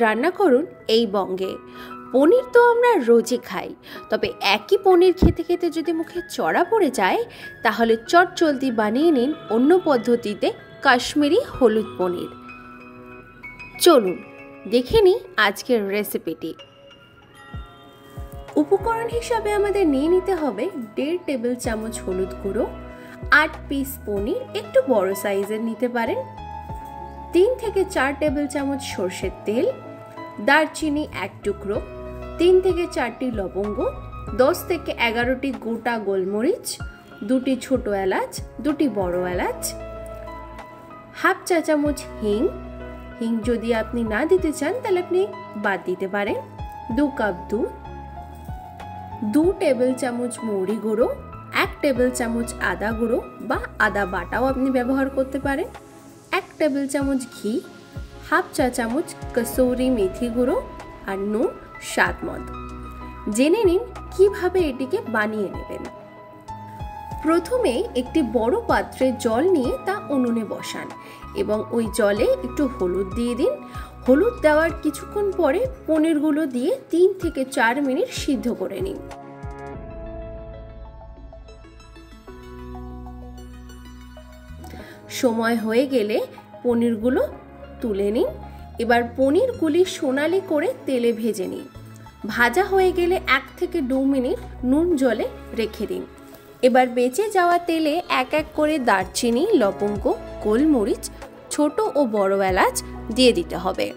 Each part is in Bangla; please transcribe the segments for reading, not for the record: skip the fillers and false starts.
রান্না করুন এই বঙ্গে। পনির তো আমরা রোজই খাই, তবে একই পনির খেতে খেতে যদি মুখে চড়া পড়ে যায় তাহলে চটজলদি বানিয়ে নিন অন্য পদ্ধতিতে কাশ্মীরি হলুদ পনির। চলুন দেখে নিই আজকের রেসিপিটি। উপকরণ হিসাবে আমাদের নিয়ে নিতে হবে 1.5 টেবিল চামচ হলুদ গুঁড়ো, 8 পিস পনির, একটু বড় সাইজের নিতে পারেন, 3 থেকে 4 টেবিল চামচ সরষের তেল, দারচিনি 1 টুকরো, 3 থেকে 4টি লবঙ্গ, 10 থেকে 11টি গোটা গোলমরিচ, 2টি ছোট এলাচ, 2টি বড় এলাচ, হাফ চা চামচ হিং। হিং যদি আপনি না দিতে চান তাহলে আপনি বাদ দিতে পারেন। 2 কাপ দুধ, 2 টেবিল চামচ মৌরি গুঁড়ো, 1 টেবিল চামচ আদা গুঁড়ো বা আদা বাটাও আপনি ব্যবহার করতে পারেন, 1 টেবিল চামচ ঘি, হাফ চা চামচ কসুরি মেথি গুঁড়ো আর নুন স্বাদ মতো। জেনে নিন কিভাবে এটিকে বানিয়ে নেবেন। প্রথমে একটি বড় পাত্রে জল নিয়ে তা উনুনে বসান এবং ওই জলে একটু হলুদ দিয়ে দিন। হলুদ দেওয়ার কিছুক্ষণ পরে পনিরগুলো দিয়ে 3 থেকে 4 মিনিট সিদ্ধ করে নিন। সময় হয়ে গেলে পনিরগুলো তুলে নিন। এবার পনিরগুলি সোনালি করে তেলে ভেজে নিন। ভাজা হয়ে গেলে 1 থেকে 2 মিনিট নুন জলে রেখে দিন। এবার বেঁচে যাওয়া তেলে এক এক করে দারচিনি, লবঙ্গ, গোলমরিচ, ছোট ও বড় এলাচ দিয়ে দিতে হবে।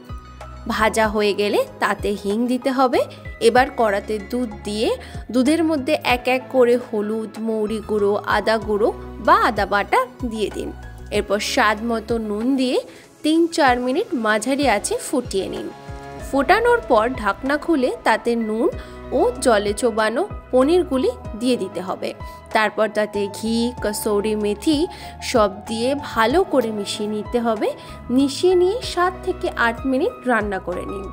ভাজা হয়ে গেলে তাতে হিং দিতে হবে। এবার কড়াতে দুধ দিয়ে দুধের মধ্যে এক এক করে হলুদ, মৌরি গুঁড়ো, আদা গুঁড়ো বা আদা বাটা দিয়ে দিন। এরপর স্বাদ মতো নুন দিয়ে 3-4 মিনিট মাঝারি আঁচে ফুটিয়ে নিন। ফোটানোর পর ঢাকনা খুলে তাতে নুন ও জলে চোবানো পনিরগুলি দিয়ে দিতে হবে। তারপর তাতে ঘি, কসুরি মেথি সব দিয়ে ভালো করে মিশিয়ে নিতে হবে। মিশিয়ে নিয়ে 7 থেকে 8 মিনিট রান্না করে নিন।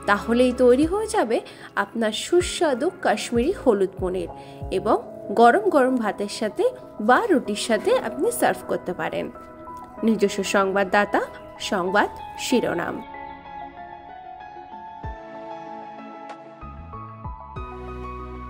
তাহলেই তৈরি হয়ে যাবে আপনার সুস্বাদু কাশ্মীরি হলুদ পনির এবং গরম গরম ভাতের সাথে বা রুটির সাথে আপনি সার্ভ করতে পারেন। নিজস্ব সংবাদদাতা, সংবাদ শিরোনাম।